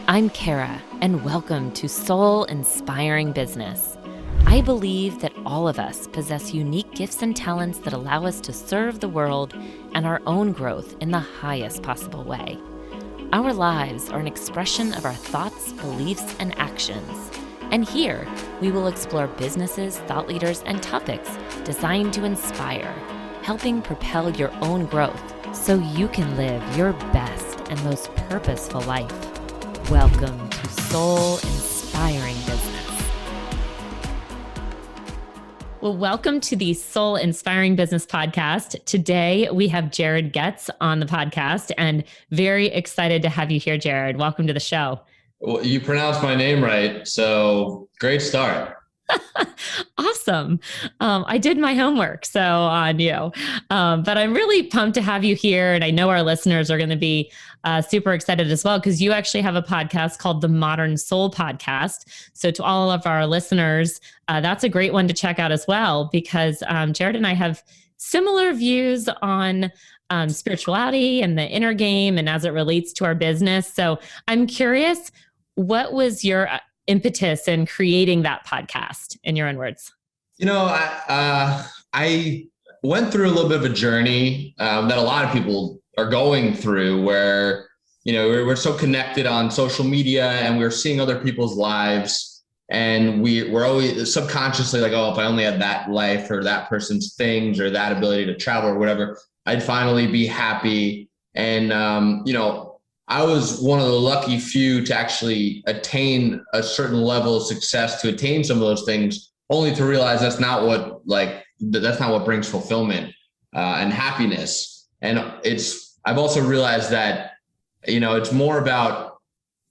I'm Kara, and welcome to Soul Inspiring Business. I believe that all of us possess unique gifts and talents that allow us to serve the world and our own growth in the highest possible way. Our lives are an expression of our thoughts, beliefs, and actions. And here, we will explore businesses, thought leaders, and topics designed to inspire, helping propel your own growth so you can live your best and most purposeful life. Welcome to Soul Inspiring Business. Well, welcome to the Soul Inspiring Business podcast. Today, we have Jared Goetz on the podcast, and very excited to have you here, Jared. Welcome to the show. Well, you pronounced my name right, so great start. Awesome. I did my homework, so on you. But I'm really pumped to have you here. And I know our listeners are going to be super excited as well, because you actually have a podcast called the Modern Soul Podcast. So to all of our listeners, that's a great one to check out as well, because Jared and I have similar views on spirituality and the inner game and as it relates to our business. So I'm curious, what was your impetus in creating that podcast, in your own words? You know, I went through a little bit of a journey that a lot of people are going through, where, you know, we're so connected on social media and we're seeing other people's lives, and we're always subconsciously like, oh, if I only had that life or that person's things or that ability to travel or whatever, I'd finally be happy. And, you know, I was one of the lucky few to actually attain a certain level of success, to attain some of those things, only to realize that's not what brings fulfillment and happiness. And I've also realized that, you know, it's more about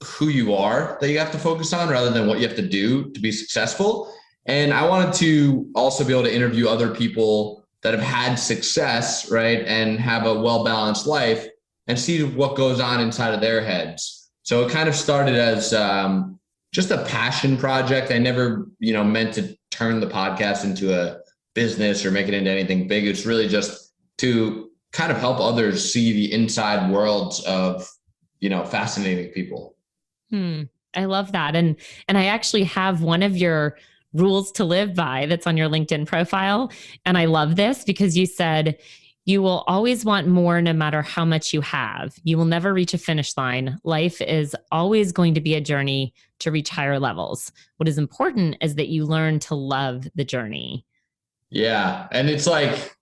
who you are that you have to focus on rather than what you have to do to be successful. And I wanted to also be able to interview other people that have had success, right, and have a well-balanced life, and see what goes on inside of their heads. So it kind of started as just a passion project. I never, meant to turn the podcast into a business or make it into anything big. It's really just to kind of help others see the inside worlds of, fascinating people. I love that. And I actually have one of your rules to live by that's on your LinkedIn profile. And I love this because you said, you will always want more no matter how much you have. You will never reach a finish line. Life is always going to be a journey to reach higher levels. What is important is that you learn to love the journey. Yeah. And it's like,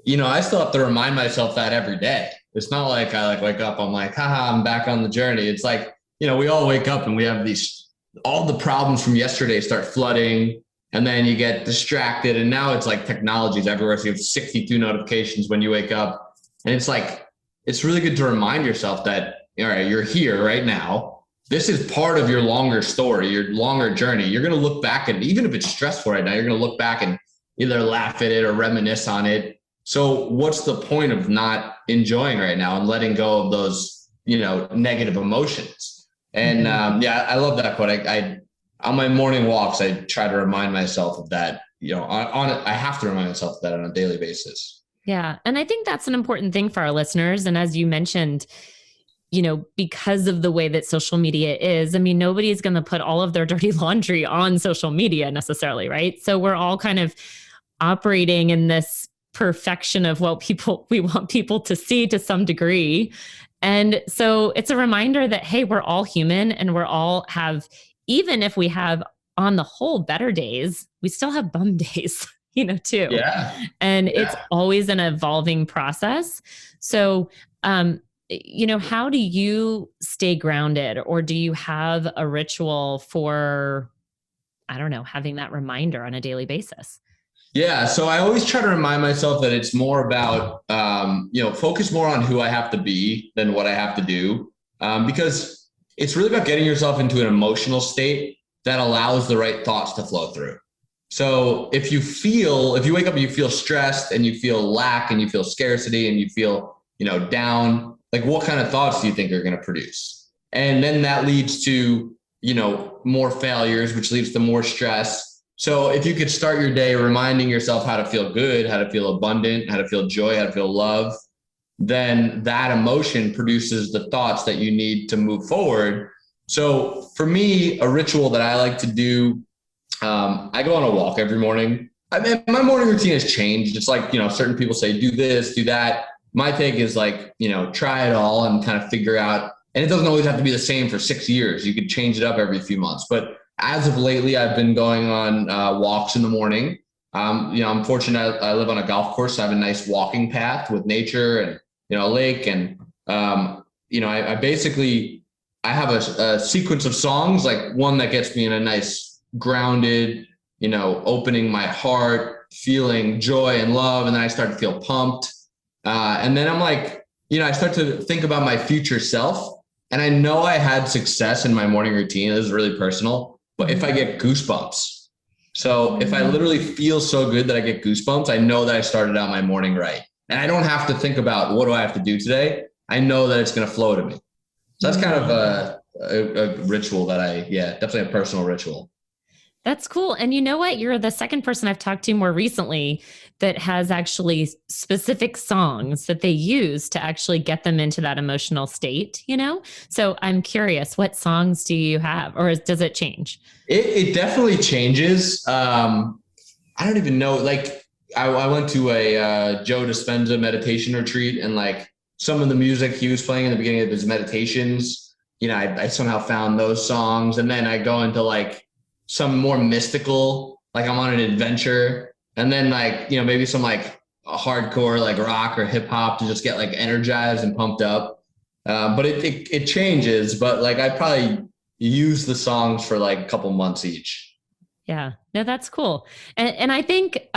I still have to remind myself that every day. It's not like I wake up, I'm like, haha, I'm back on the journey. It's like, we all wake up and we have all the problems from yesterday start flooding. And then you get distracted, and now it's like technology's everywhere. So you have 62 notifications when you wake up. And it's like, it's really good to remind yourself that, all right, you're here right now. This is part of your longer story, your longer journey. You're going to look back at it, even if it's stressful right now, you're going to look back and either laugh at it or reminisce on it. So what's the point of not enjoying right now and letting go of those, negative emotions? And I love that quote. On my morning walks, I try to remind myself of that. I have to remind myself of that on a daily basis. Yeah. And I think that's an important thing for our listeners. And as you mentioned, because of the way that social media is, nobody's going to put all of their dirty laundry on social media necessarily, right? So we're all kind of operating in this perfection of what we want people to see to some degree. And so it's a reminder that, hey, we're all human, and even if we have, on the whole, better days, we still have bum days, too. Yeah. And it's always an evolving process. So, how do you stay grounded, or do you have a ritual for, having that reminder on a daily basis? Yeah. So I always try to remind myself that it's more about, focus more on who I have to be than what I have to do. Because it's really about getting yourself into an emotional state that allows the right thoughts to flow through. So if you wake up and you feel stressed and you feel lack and you feel scarcity and you feel, down, like what kind of thoughts do you think are going to produce? And then that leads to, more failures, which leads to more stress. So if you could start your day reminding yourself how to feel good, how to feel abundant, how to feel joy, how to feel love, then that emotion produces the thoughts that you need to move forward. So for me, a ritual that I like to do, I go on a walk every morning. I mean, my morning routine has changed. It's like, certain people say, do this, do that. My take is like, try it all and kind of figure out, and it doesn't always have to be the same for 6 years. You could change it up every few months. But as of lately, I've been going on walks in the morning. I'm fortunate I live on a golf course. So I have a nice walking path with nature and, a lake. And, I basically, I have a sequence of songs, like one that gets me in a nice grounded, opening my heart, feeling joy and love. And then I start to feel pumped. And then I'm like, I start to think about my future self. And I know I had success in my morning routine. This is really personal, but if I get goosebumps. So if I literally feel so good that I get goosebumps, I know that I started out my morning right. And I don't have to think about what do I have to do today. I know that it's going to flow to me. So that's kind of a ritual that definitely a personal ritual. That's cool. And you know what? You're the second person I've talked to more recently that has actually specific songs that they use to actually get them into that emotional state, So I'm curious, what songs do you have, or does it change? It definitely changes. I don't even know. Like I went to a Joe Dispenza meditation retreat, and like some of the music he was playing in the beginning of his meditations, I somehow found those songs. And then I go into like some more mystical, like I'm on an adventure, and then like, maybe some like hardcore, like rock or hip hop to just get like energized and pumped up. But it changes, but like I probably use the songs for like a couple months each. Yeah, no, that's cool. And I think,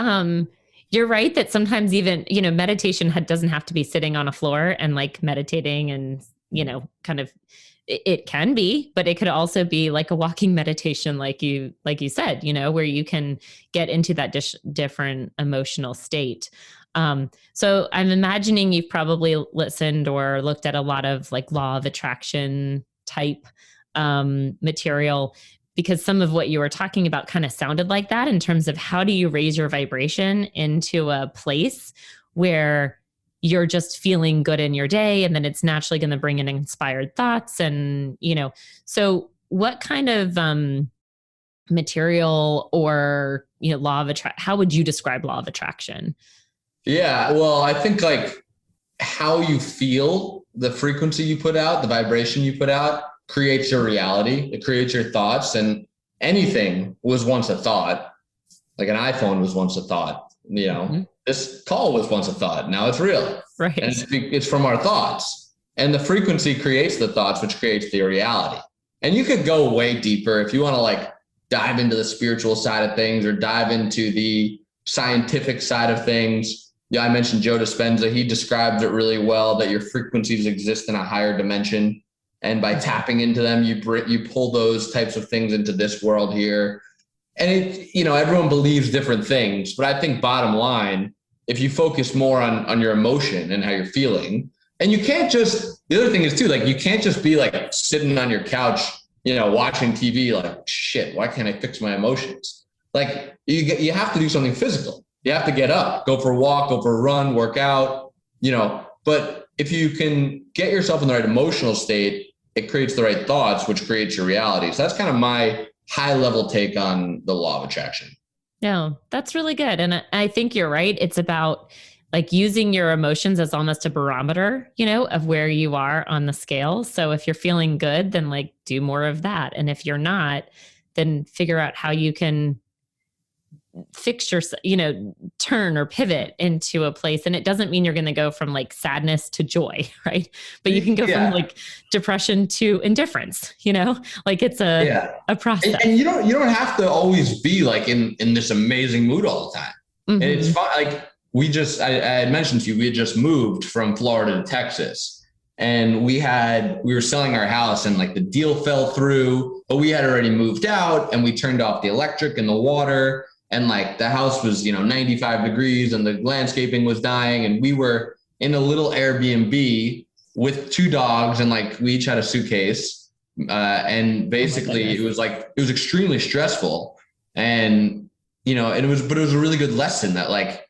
you're right that sometimes even, meditation doesn't have to be sitting on a floor and like meditating and, kind of, it can be, but it could also be like a walking meditation, like you said, where you can get into that different emotional state. So I'm imagining you've probably listened or looked at a lot of like law of attraction type material, because some of what you were talking about kind of sounded like that in terms of how do you raise your vibration into a place where you're just feeling good in your day, and then it's naturally going to bring in inspired thoughts. And, so what kind of material or, law of attraction, how would you describe law of attraction? Yeah, well, I think like how you feel, the frequency you put out, the vibration you put out creates your reality. It creates your thoughts, and anything was once a thought. Like an iPhone was once a thought, mm-hmm. This call was once a thought. Now it's real. Right. And it's from our thoughts, and the frequency creates the thoughts, which creates the reality. And you could go way deeper if you want to like dive into the spiritual side of things or dive into the scientific side of things. Yeah, I mentioned Joe Dispenza. He describes it really well, that your frequencies exist in a higher dimension. And by tapping into them, you pull those types of things into this world here. And everyone believes different things, but I think bottom line, if you focus more on your emotion and how you're feeling, and you can't just, the other thing is too, like you can't just be like sitting on your couch, watching TV, like shit, why can't I fix my emotions? Like you have to do something physical. You have to get up, go for a walk, go for a run, work out, but if you can get yourself in the right emotional state, it creates the right thoughts, which creates your reality. So that's kind of my high level take on the law of attraction. No, that's really good. And I think you're right. It's about like using your emotions as almost a barometer, of where you are on the scale. So if you're feeling good, then like do more of that. And if you're not, then figure out how you can fix your, turn or pivot into a place. And it doesn't mean you're going to go from like sadness to joy, right? But you can go from like depression to indifference, like it's a process. And you don't have to always be like in this amazing mood all the time. Mm-hmm. And it's fine. Like I had mentioned to you, we had just moved from Florida to Texas, and we were selling our house, and like the deal fell through, but we had already moved out, and we turned off the electric and the water. And like the house was, 95 degrees and the landscaping was dying. And we were in a little Airbnb with 2 dogs, and like we each had a suitcase. And basically it was extremely stressful. And, but it was a really good lesson that like,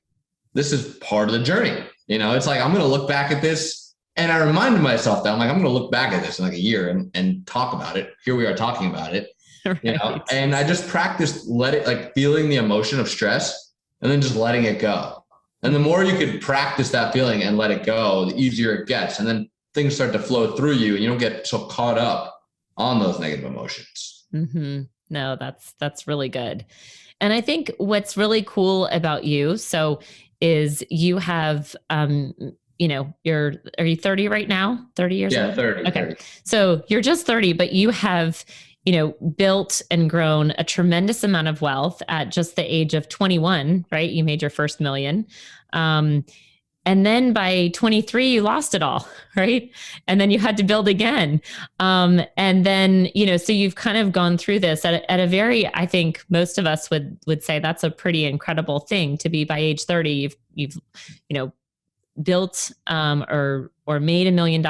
this is part of the journey. It's like, I'm going to look back at this And I reminded myself that I'm like, I'm going to look back at this in like a year and talk about it. Here we are talking about it, Right. and I just practiced like feeling the emotion of stress and then just letting it go. And the more you could practice that feeling and let it go, the easier it gets. And then things start to flow through you and you don't get so caught up on those negative emotions. Mm-hmm. No, that's really good. And I think what's really cool about you, is you have, are you 30 right now? 30 years Yeah, old? 30. Okay. 30. So you're just 30, but you have, built and grown a tremendous amount of wealth at just the age of 21, right? You made your first million. And then by 23, you lost it all, right? And then you had to build again. And then, so you've kind of gone through this at a very, I think most of us would say that's a pretty incredible thing to be by age 30. You've built or made $1 million,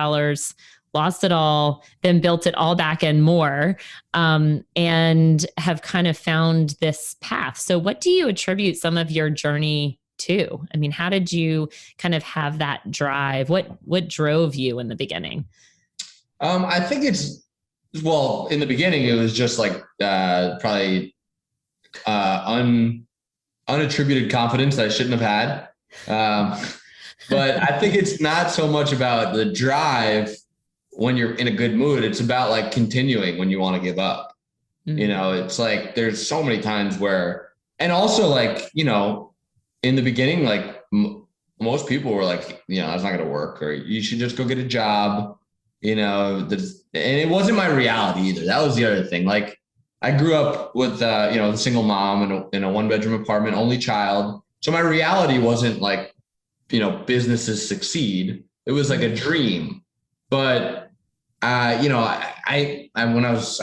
lost it all, then built it all back and more, and have kind of found this path. So what do you attribute some of your journey to? I mean, how did you kind of have that drive? What drove you in the beginning? I think in the beginning, it was just like probably unattributed confidence that I shouldn't have had. But I think it's not so much about the drive when you're in a good mood. It's about like continuing when you want to give up. Mm-hmm. It's like there's so many times where, and also like, in the beginning, like most people were like, that's not going to work, or you should just go get a job, and it wasn't my reality either. That was the other thing. Like I grew up with, a single mom in a 1-bedroom apartment, only child. So my reality wasn't like, businesses succeed. It was like a dream. But, it was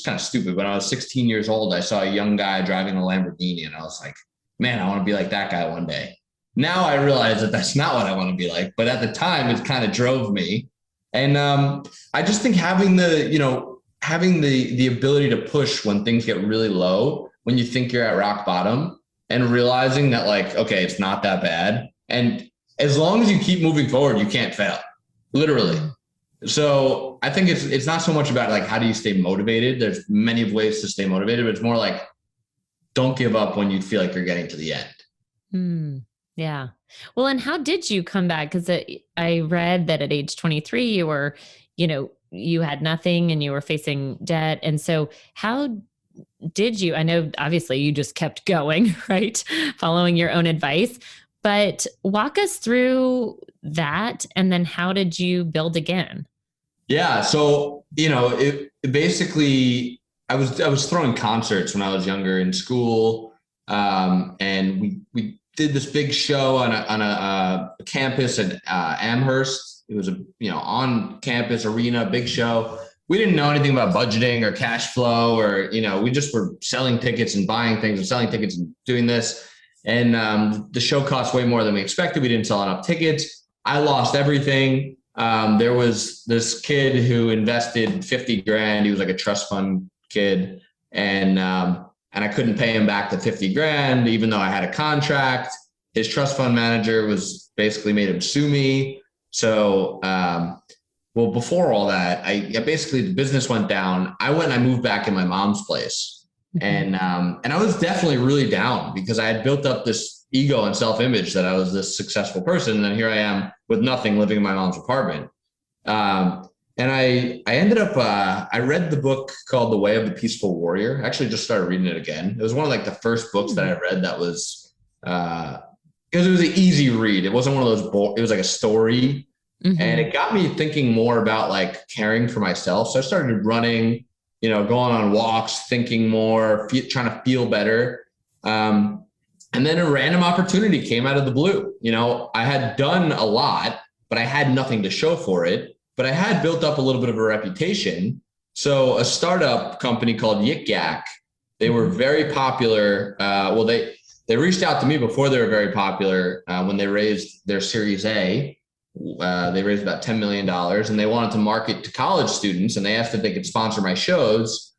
kind of stupid. When I was 16 years old, I saw a young guy driving a Lamborghini and I was like, man, I want to be like that guy one day. Now I realize that that's not what I want to be like. But at the time, it kind of drove me. And I just think having the ability to push when things get really low, when you think you're at rock bottom, and realizing that like, okay, it's not that bad. And as long as you keep moving forward, you can't fail, literally. So I think it's not so much about like, how do you stay motivated? There's many ways to stay motivated, but it's more like, don't give up when you feel like you're getting to the end. Yeah. Well, and how did you come back? Because I read that at age 23, you were, you had nothing and you were facing debt. And so how did you, I know obviously you just kept going, right? Following your own advice, but walk us through that. And then how did you build again? Yeah. So, it basically, I was throwing concerts when I was younger in school. And we did this big show on a campus at Amherst. It was a, on campus arena, big show. We didn't know anything about budgeting or cash flow, or, we just were selling tickets and buying things and selling tickets and doing this. And the show cost way more than we expected. We didn't sell enough tickets. I lost everything. There was this kid who invested 50 grand. He was like a trust fund kid. And I couldn't pay him back the 50 grand, even though I had a contract. His trust fund manager was basically made him sue me. So, well, before all that, basically the business went down. I moved back in my mom's place. And I was definitely really down because I had built up this ego and self-image that I was this successful person. And then here I am with nothing, living in my mom's apartment. And I ended up, I read the book called The Way of the Peaceful Warrior. I actually just started reading it again. It was one of like the first books that I read that was, because it was an easy read. It wasn't one of those, it was like a story. Mm-hmm. And it got me thinking more about like caring for myself. So I started running, going on walks, thinking more, trying to feel better. And then a random opportunity came out of the blue. I had done a lot, but I had nothing to show for it. But I had built up a little bit of a reputation. So a startup company called Yik Yak, they were very popular. They reached out to me before they were very popular when they raised their Series A. They raised about $10 million and they wanted to market to college students, and they asked if they could sponsor my shows,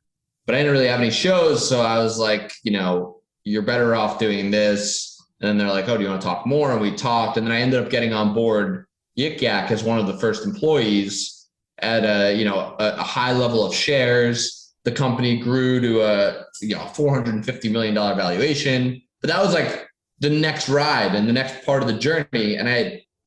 but I didn't really have any shows. So I was like, you're better off doing this. And then they're like, oh, do you want to talk more? And we talked, and then I ended up getting on board, Yik Yak as one of the first employees at a high level of shares. The company grew to a $450 million valuation. But that was like the next ride and the next part of the journey. And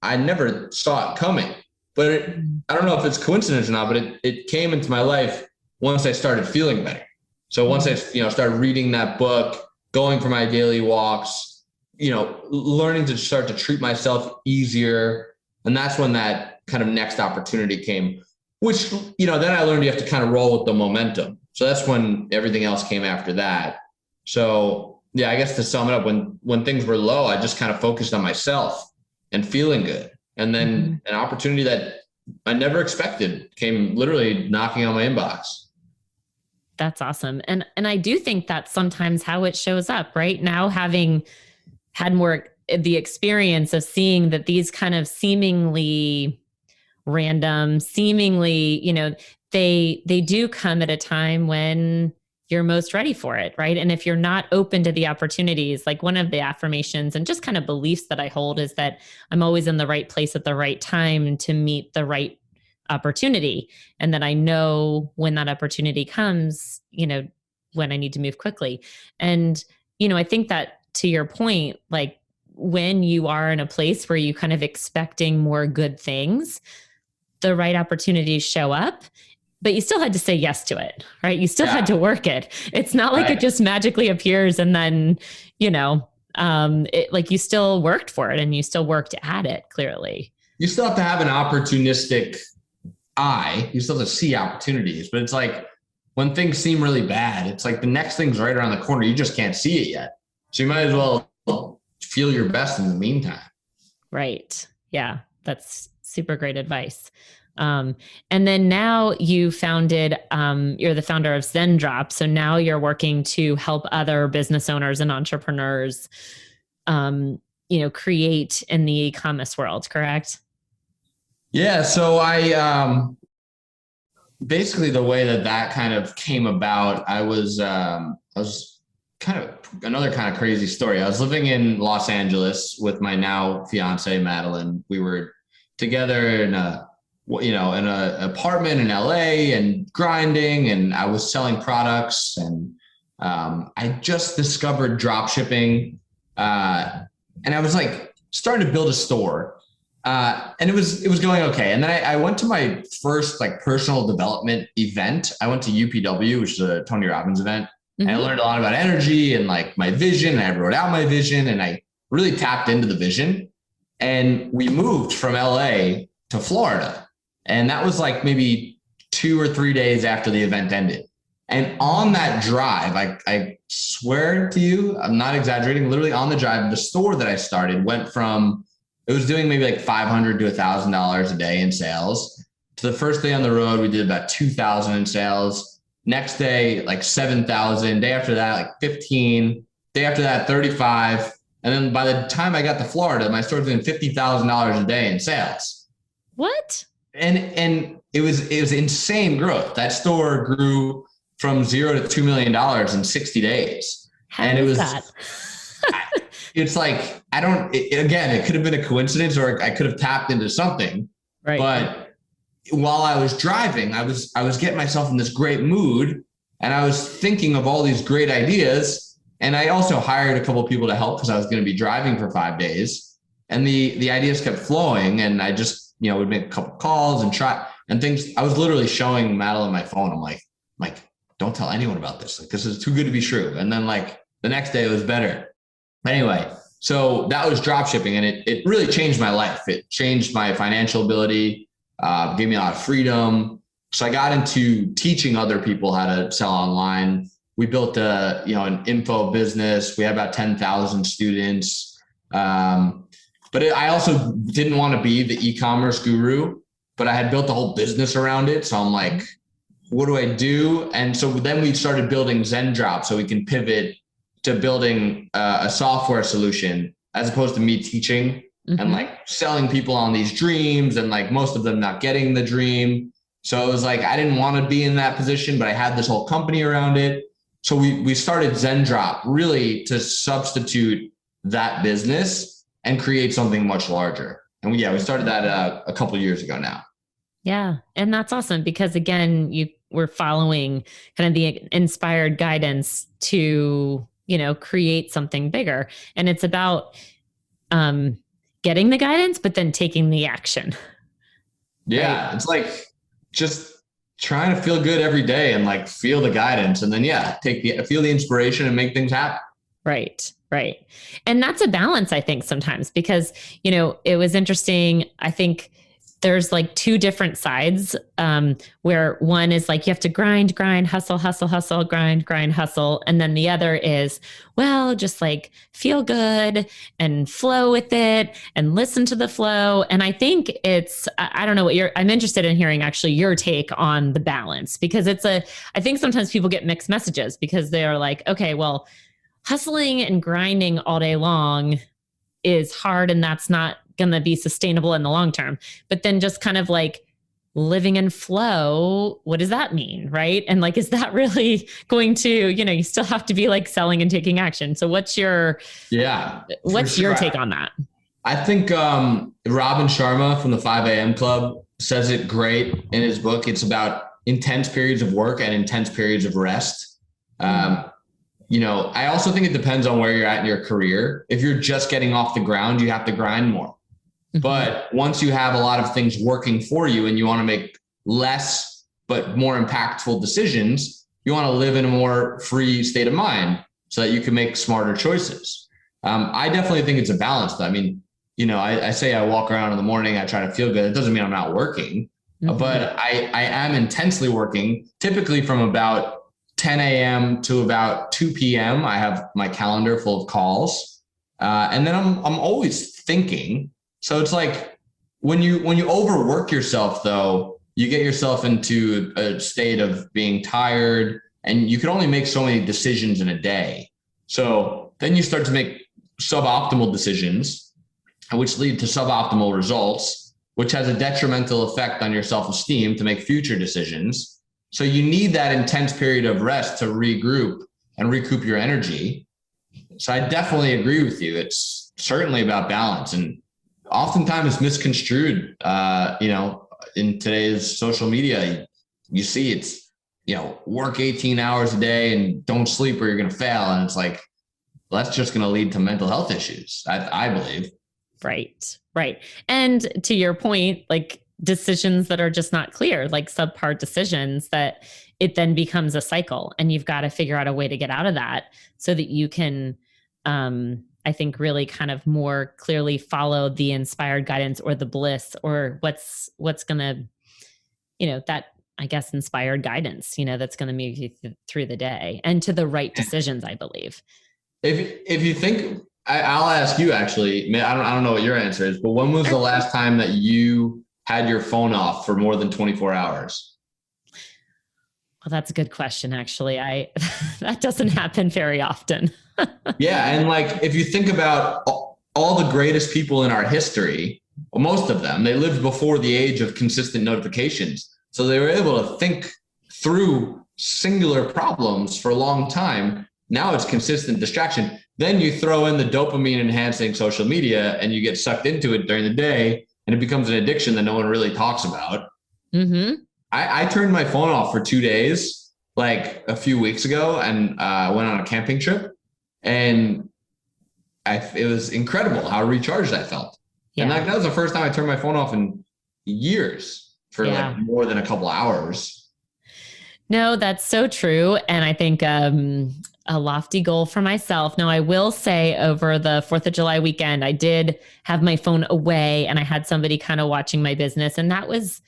I never saw it coming. But I don't know if it's coincidence or not, but it came into my life once I started feeling better. So once I started reading that book, going for my daily walks, learning to start to treat myself easier. And that's when that kind of next opportunity came, which, then I learned you have to kind of roll with the momentum. So that's when everything else came after that. So yeah, I guess to sum it up, when things were low, I just kind of focused on myself and feeling good. And then an opportunity that I never expected came literally knocking on my inbox. That's awesome. And I do think that's sometimes how it shows up, right? Now, having had more the experience of seeing that these kind of seemingly random, they do come at a time when you're most ready for it, right? And if you're not open to the opportunities, like one of the affirmations and just kind of beliefs that I hold is that I'm always in the right place at the right time to meet the right opportunity. And that I know when that opportunity comes, when I need to move quickly. And, I think that to your point, like when you are in a place where you kind of expecting more good things, the right opportunities show up, but you still had to say yes to it, right? You still had to work it. It's not like it just magically appears and then, like you still worked for it and you still worked at it, clearly. You still have to have an opportunistic eye. You still have to see opportunities, but it's like when things seem really bad, it's like the next thing's right around the corner. You just can't see it yet. So you might as well feel your best in the meantime. Right. Yeah. That's super great advice. And then now you founded, you're the founder of Zen Drop. So now you're working to help other business owners and entrepreneurs, create in the e-commerce world, correct? Yeah. So I, basically the way that kind of came about, I was kind of another kind of crazy story. I was living in Los Angeles with my now fiance, Madeline. We were together in an apartment in LA and grinding, and I was selling products, and I just discovered drop shipping, and I was like starting to build a store, and it was going okay. And then I went to my first like personal development event. I went to UPW, which is a Tony Robbins event. And I learned a lot about energy and like my vision. I wrote out my vision and I really tapped into the vision. And we moved from LA to Florida. And that was like maybe 2 or 3 days after the event ended. And on that drive, I swear to you, I'm not exaggerating, literally on the drive, the store that I started went from, it was doing maybe like $500 to $1,000 a day in sales. To the first day on the road, we did about 2,000 in sales. Next day, like 7,000. Day after that, like 15. Day after that, 35. And then by the time I got to Florida, my store was doing $50,000 a day in sales. What? And it was insane growth. That store grew from 0 to $2 million in 60 days. How is that? It's like, it could have been a coincidence or I could have tapped into something. Right. But while I was driving, I was getting myself in this great mood and I was thinking of all these great ideas. And I also hired a couple of people to help because I was going to be driving for 5 days, and the ideas kept flowing. And I just, would make a couple calls and try and things. I was literally showing Madeline my phone. I'm like, don't tell anyone about this. Like, this is too good to be true. And then like the next day it was better. Anyway, so that was drop shipping, and it really changed my life. It changed my financial ability. Gave me a lot of freedom. So I got into teaching other people how to sell online. We built an info business. We had about 10,000 students. But I also didn't want to be the e-commerce guru, but I had built the whole business around it. So I'm like, what do I do? And so then we started building Zen Drop so we can pivot to building a software solution as opposed to me teaching. And like selling people on these dreams and like most of them not getting the dream. So it was like, I didn't want to be in that position, but I had this whole company around it. So we started Zen Drop really to substitute that business and create something much larger. And we started that a couple of years ago now. Yeah. And that's awesome because again, you were following kind of the inspired guidance to, create something bigger. And it's about getting the guidance, but then taking the action. Yeah. Right? It's like just trying to feel good every day and like feel the guidance and then, feel the inspiration and make things happen. Right. Right. And that's a balance, I think, sometimes because, it was interesting. I think there's like two different sides where one is like you have to grind, hustle, grind, hustle. And then the other is, well, just like feel good and flow with it and listen to the flow. And I think I don't know I'm interested in hearing actually your take on the balance because I think sometimes people get mixed messages because they are like, okay, well, hustling and grinding all day long is hard and that's not going to be sustainable in the long term. But then just kind of like living in flow, what does that mean? Right. And like, is that really going to, you still have to be like selling and taking action. So what's your take on that? I think Robin Sharma from the 5 a.m. Club says it great in his book. It's about intense periods of work and intense periods of rest. I also think it depends on where you're at in your career. If you're just getting off the ground, you have to grind more. Mm-hmm. But once you have a lot of things working for you and you want to make less but more impactful decisions, you want to live in a more free state of mind so that you can make smarter choices. I definitely think it's a balance though. I mean, I say I walk around in the morning, I try to feel good. It doesn't mean I'm not working, but I am intensely working, typically from about 10 a.m. to about 2 p.m. I have my calendar full of calls. And then I'm always thinking. So it's like when you overwork yourself though, you get yourself into a state of being tired and you can only make so many decisions in a day. So then you start to make suboptimal decisions, which lead to suboptimal results, which has a detrimental effect on your self-esteem to make future decisions. So you need that intense period of rest to regroup and recoup your energy. So I definitely agree with you. It's certainly about balance and oftentimes it's misconstrued. In today's social media, you see it's, work 18 hours a day and don't sleep or you're going to fail. And it's like, well, that's just going to lead to mental health issues, I believe. Right. And to your point, like, decisions that are just not clear, like subpar decisions that it then becomes a cycle and you've got to figure out a way to get out of that so that you can, I think really kind of more clearly follow the inspired guidance or the bliss or what's going to, that I guess inspired guidance, that's going to move you through the day and to the right decisions, I believe. If you think, I'll ask you actually, I don't know what your answer is, but when was the last time that you had your phone off for more than 24 hours? Well, that's a good question, actually. That doesn't happen very often. Yeah. And like, if you think about all the greatest people in our history, well, most of them, they lived before the age of consistent notifications. So they were able to think through singular problems for a long time. Now it's consistent distraction. Then you throw in the dopamine enhancing social media and you get sucked into it during the day. And it becomes an addiction that no one really talks about. Mm-hmm. I turned my phone off for 2 days, like a few weeks ago, and went on a camping trip. And it was incredible how recharged I felt. Yeah. And that was the first time I turned my phone off in years for like more than a couple hours. No, that's so true. And I think a lofty goal for myself. Now, I will say over the 4th of July weekend, I did have my phone away and I had somebody kind of watching my business. And that was,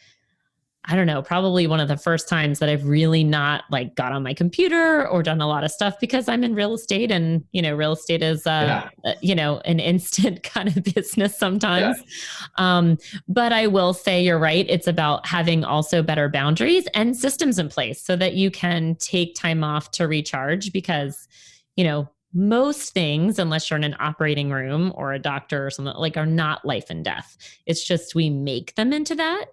I don't know, probably one of the first times that I've really not like got on my computer or done a lot of stuff because I'm in real estate and, real estate is, an instant kind of business sometimes. Yeah. But I will say you're right. It's about having also better boundaries and systems in place so that you can take time off to recharge because, most things, unless you're in an operating room or a doctor or something like are not life and death. It's just, we make them into that.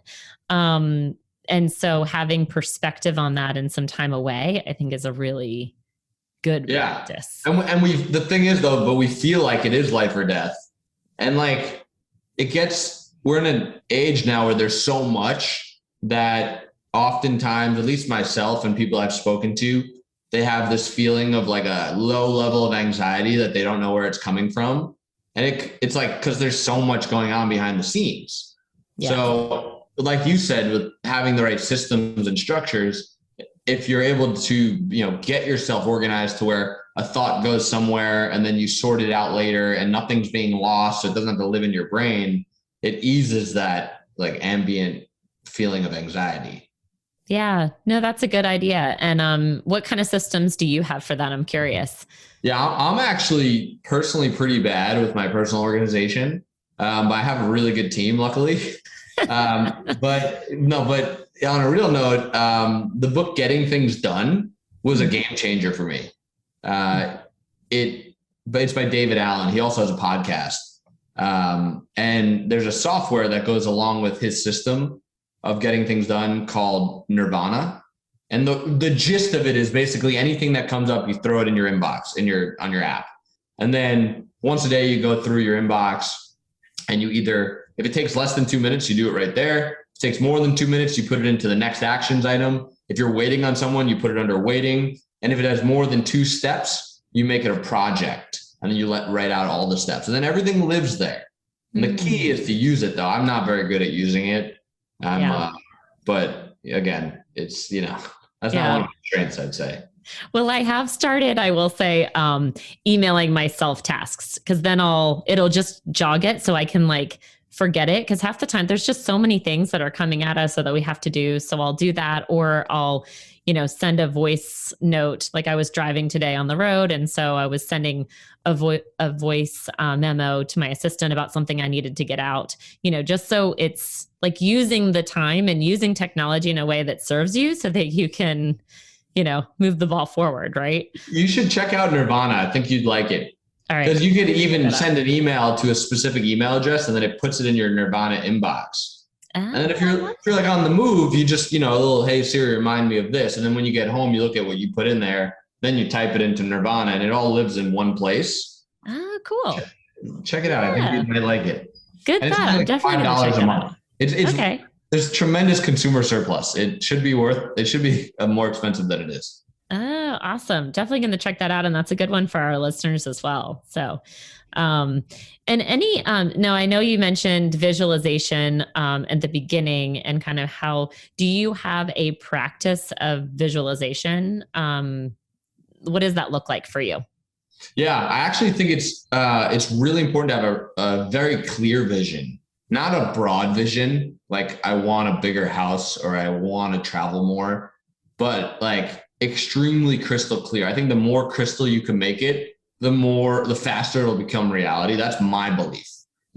And so having perspective on that and some time away, I think is a really good practice. And the thing is though, but we feel like it is life or death. And like, it gets we're in an age now where there's so much that oftentimes, at least myself and people I've spoken to, they have this feeling of like a low level of anxiety that they don't know where it's coming from. And it's like, because there's so much going on behind the scenes. Yeah. So like you said, with having the right systems and structures, if you're able to, get yourself organized to where a thought goes somewhere and then you sort it out later and nothing's being lost, so it doesn't have to live in your brain, it eases that like ambient feeling of anxiety. Yeah, no, that's a good idea. And what kind of systems do you have for that? I'm curious. Yeah, I'm actually personally pretty bad with my personal organization, but I have a really good team, luckily. But on a real note, the book Getting Things Done was a game changer for me. It's by David Allen. He also has a podcast. And there's a software that goes along with his system of getting things done called Nirvana. And the gist of it is basically anything that comes up, you throw it in your inbox on your app. And then once a day you go through your inbox and you either, if it takes less than 2 minutes, you do it right there. If it takes more than 2 minutes, you put it into the next actions item. If you're waiting on someone, you put it under waiting. And if it has more than 2 steps, you make it a project and then you write out all the steps, and then everything lives there. And the key is to use it though. I'm not very good at using it. But again, it's, that's not one of my strengths, I'd say. Well, I have started, I will say, emailing myself tasks, because then it'll just jog it so I can forget it. Because half the time there's just so many things that are coming at us so that we have to do. So I'll do that, or I'll, send a voice note. Like I was driving today on the road, and so I was sending a voice memo to my assistant about something I needed to get out, just so it's like using the time and using technology in a way that serves you so that you can, move the ball forward, right? You should check out Nirvana. I think you'd like it. All right. Because you could even send an email to a specific email address and then it puts it in your Nirvana inbox. And then if you're like on the move, you just, a little, hey Siri, remind me of this. And then when you get home, you look at what you put in there, then you type it into Nirvana and it all lives in one place. Oh, cool. Check it out. Yeah. I think you might like it. Good thought. I'm definitely going to check $5 a month. It's okay. There's tremendous consumer surplus. It should be more expensive than it is. Oh, awesome. Definitely going to check that out. And that's a good one for our listeners as well. So, and I know you mentioned visualization, at the beginning, and kind of how, do you have a practice of visualization? What does that look like for you? Yeah, I actually think it's really important to have a very clear vision, not a broad vision. Like I want a bigger house or I want to travel more, but like extremely crystal clear. I think the more crystal you can make it, the faster it'll become reality. That's my belief.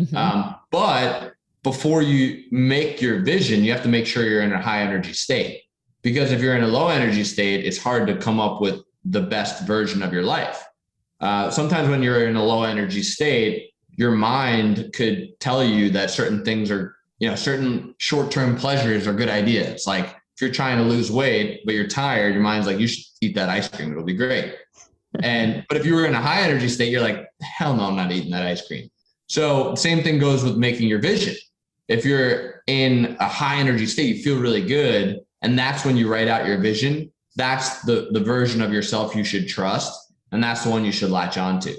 Mm-hmm. But before you make your vision, you have to make sure you're in a high energy state, because if you're in a low energy state, it's hard to come up with the best version of your life. Sometimes when you're in a low energy state, your mind could tell you that certain things are, certain short-term pleasures are good ideas. Like if you're trying to lose weight, but you're tired, your mind's like, you should eat that ice cream. It'll be great. But if you were in a high energy state, you're like, hell no, I'm not eating that ice cream. So the same thing goes with making your vision. If you're in a high energy state, you feel really good. And that's when you write out your vision. That's the version of yourself you should trust. And that's the one you should latch onto.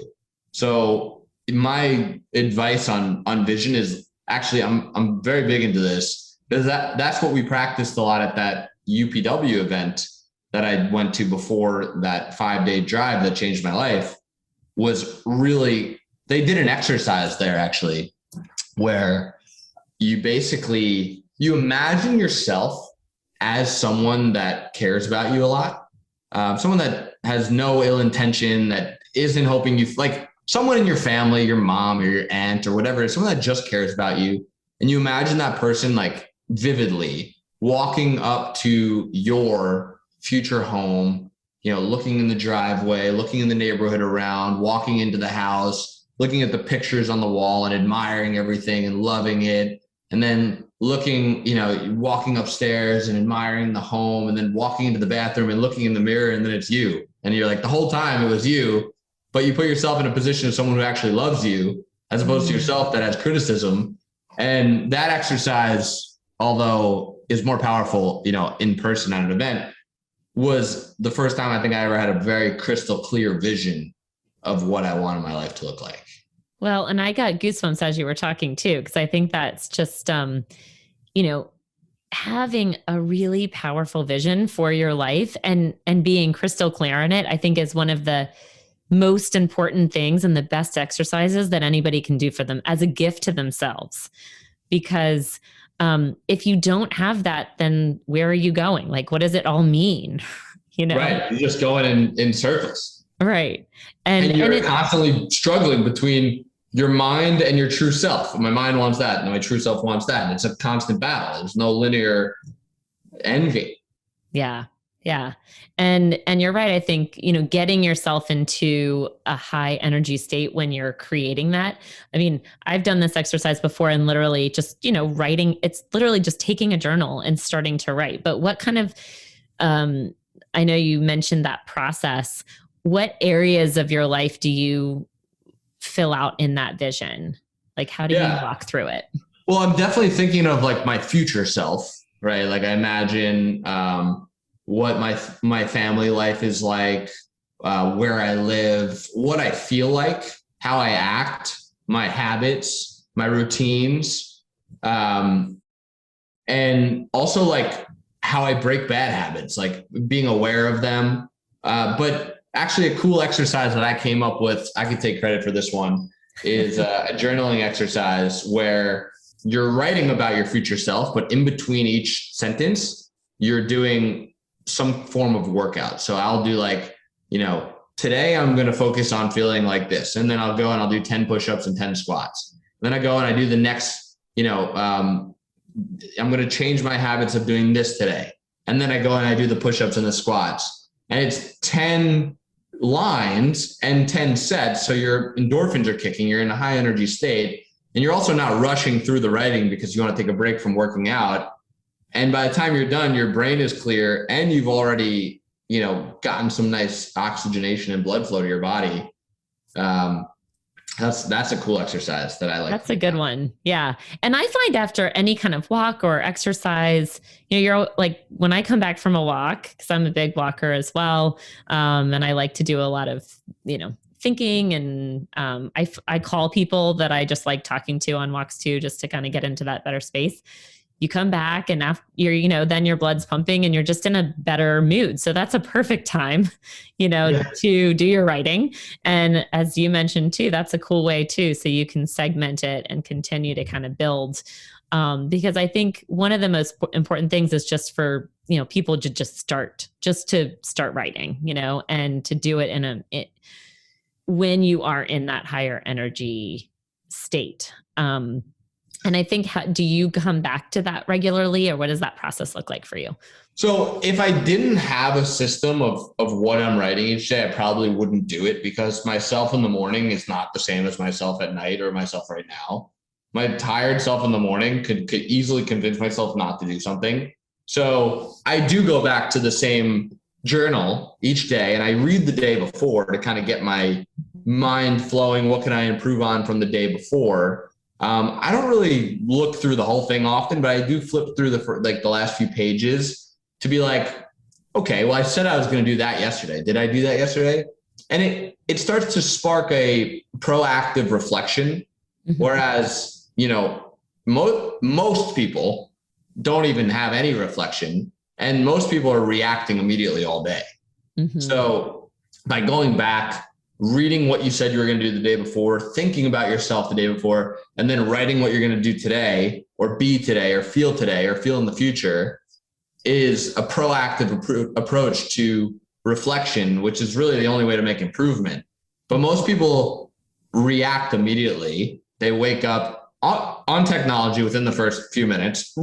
So my advice on vision is actually, I'm very big into this, because that's what we practiced a lot at that UPW event that I went to before that 5-day drive that changed my life. Was really, they did an exercise there actually, where you imagine yourself as someone that cares about you a lot. Someone that has no ill intention, that isn't hoping you, like someone in your family, your mom or your aunt or whatever, someone that just cares about you. And you imagine that person like vividly walking up to your future home, looking in the driveway, looking in the neighborhood around, walking into the house, looking at the pictures on the wall and admiring everything and loving it. And then looking, walking upstairs and admiring the home, and then walking into the bathroom and looking in the mirror, and then it's you. And you're like, the whole time it was you, but you put yourself in a position of someone who actually loves you, as opposed to yourself that has criticism. And that exercise, although is more powerful, in person at an event, was the first time I think I ever had a very crystal clear vision of what I wanted my life to look like. Well, and I got goosebumps as you were talking too, because I think that's just, having a really powerful vision for your life and being crystal clear on it, I think is one of the most important things and the best exercises that anybody can do for them as a gift to themselves. Because if you don't have that, then where are you going? Like, what does it all mean? Right. You're just going in circles. Right. And you're constantly struggling between your mind and your true self. My mind wants that, and my true self wants that. And it's a constant battle. There's no linear endgame. Yeah. Yeah. And you're right. I think, getting yourself into a high energy state when you're creating that. I mean, I've done this exercise before and literally just, writing, it's literally just taking a journal and starting to write. But what kind of, I know you mentioned that process. What areas of your life do you fill out in that vision? Like, how do you walk through it? Well, I'm definitely thinking of like my future self, right? Like I imagine what my family life is like, where I live, what I feel like, how I act, my habits, my routines, and also like how I break bad habits, like being aware of them. But actually a cool exercise that I came up with, I could take credit for this one, is a journaling exercise where you're writing about your future self, but in between each sentence, you're doing some form of workout. So I'll do like, today I'm going to focus on feeling like this. And then I'll go and I'll do 10 push-ups and 10 squats. Then I go and I do the next, I'm going to change my habits of doing this today. And then I go and I do the push-ups and the squats. And it's 10 lines and 10 sets. So your endorphins are kicking, you're in a high energy state. And you're also not rushing through the writing because you want to take a break from working out. And by the time you're done, your brain is clear and you've already, gotten some nice oxygenation and blood flow to your body. That's a cool exercise that I like. That's a good one. Yeah. And I find after any kind of walk or exercise, you're like, when I come back from a walk, because I'm a big walker as well. And I like to do a lot of, thinking, and I call people that I just like talking to on walks too, just to kind of get into that better space. You come back and after then your blood's pumping and you're just in a better mood. So that's a perfect time, to do your writing. And as you mentioned too, that's a cool way too. So you can segment it and continue to kind of build. Because I think one of the most important things is just for, people to just start writing, and to do it when you are in that higher energy state. And I think, do you come back to that regularly, or what does that process look like for you? So if I didn't have a system of what I'm writing each day, I probably wouldn't do it, because myself in the morning is not the same as myself at night or myself right now. My tired self in the morning could easily convince myself not to do something. So I do go back to the same journal each day and I read the day before to kind of get my mind flowing. What can I improve on from the day before? I don't really look through the whole thing often, but I do flip through the last few pages to be like, okay, well, I said I was going to do that yesterday. Did I do that yesterday? And it starts to spark a proactive reflection. Mm-hmm. Whereas, most people don't even have any reflection, and most people are reacting immediately all day. Mm-hmm. So by going back, reading what you said you were going to do the day before, thinking about yourself the day before, and then writing what you're going to do today, or be today, or feel in the future, is a proactive approach to reflection, which is really the only way to make improvement. But most people react immediately. They wake up on technology within the first few minutes.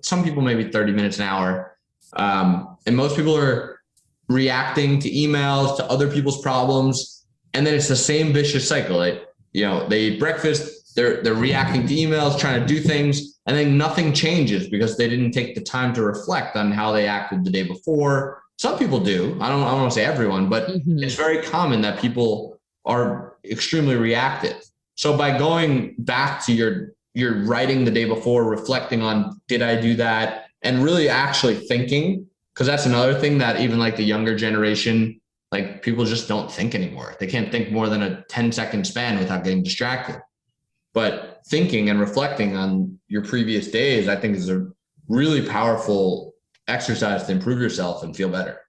Some people maybe 30 minutes, an hour. And most people are reacting to emails, to other people's problems. And then it's the same vicious cycle. They eat breakfast, they're reacting to emails, trying to do things, and then nothing changes because they didn't take the time to reflect on how they acted the day before. Some people do. I don't want to say everyone, but mm-hmm. It's very common that people are extremely reactive. So by going back to your you're writing the day before, reflecting on, did I do that? And really actually thinking, because that's another thing that even like the younger generation, like people just don't think anymore. They can't think more than a 10-second span without getting distracted. But thinking and reflecting on your previous days, I think is a really powerful exercise to improve yourself and feel better.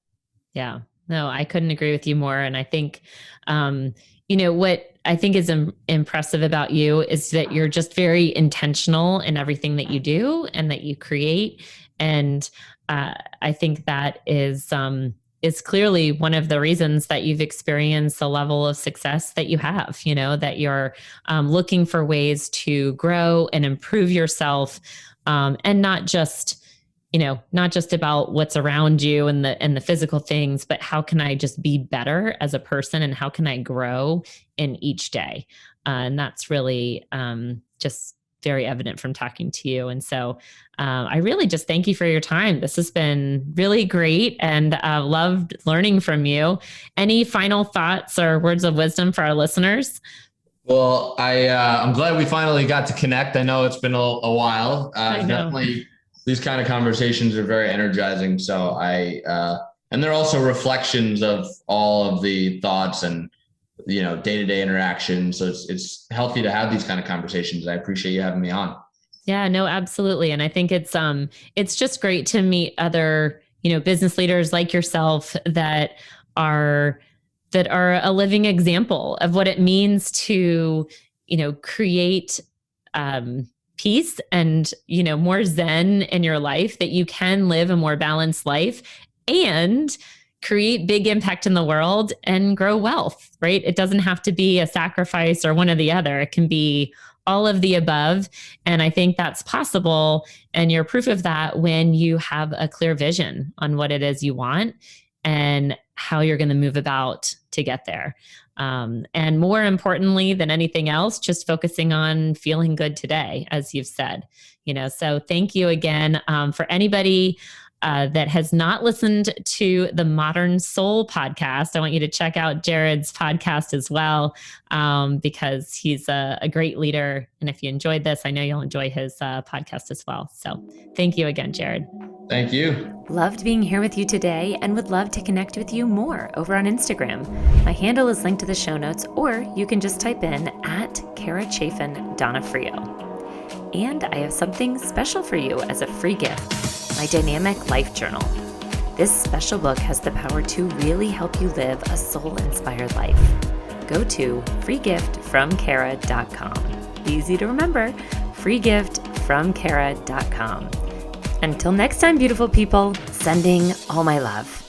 Yeah, no, I couldn't agree with you more. And I think, what I think is impressive about you is that you're just very intentional in everything that you do and that you create. And I think that is clearly one of the reasons that you've experienced the level of success that you have, that you're looking for ways to grow and improve yourself, and not just about what's around you and the physical things, but how can I just be better as a person and how can I grow in each day? And that's really just very evident from talking to you. And so I really just thank you for your time. This has been really great and loved learning from you. Any final thoughts or words of wisdom for our listeners? Well, I'm glad we finally got to connect. I know it's been a while. I know. Definitely these kind of conversations are very energizing. So and they're also reflections of all of the thoughts and, day-to-day interactions. So it's healthy to have these kind of conversations. I appreciate you having me on. Yeah, no, absolutely. And I think it's just great to meet other, business leaders like yourself that are a living example of what it means to, create, peace and, more zen in your life, that you can live a more balanced life and create big impact in the world and grow wealth, right? It doesn't have to be a sacrifice or one or the other. It can be all of the above. And I think that's possible. And you're proof of that when you have a clear vision on what it is you want and how you're going to move about to get there. And more importantly than anything else, just focusing on feeling good today, as you've said, so thank you again. For anybody that has not listened to the Modern Soul podcast, I want you to check out Jared's podcast as well, because he's a great leader. And if you enjoyed this, I know you'll enjoy his podcast as well. So thank you again, Jared. Thank you. Loved being here with you today and would love to connect with you more over on Instagram. My handle is linked to the show notes, or you can just type in @Chaffin Donofrio. And I have something special for you as a free gift, my Dynamic Life Journal. This special book has the power to really help you live a soul-inspired life. Go to freegiftfromkara.com. Easy to remember, freegiftfromkara.com. Until next time, beautiful people, sending all my love.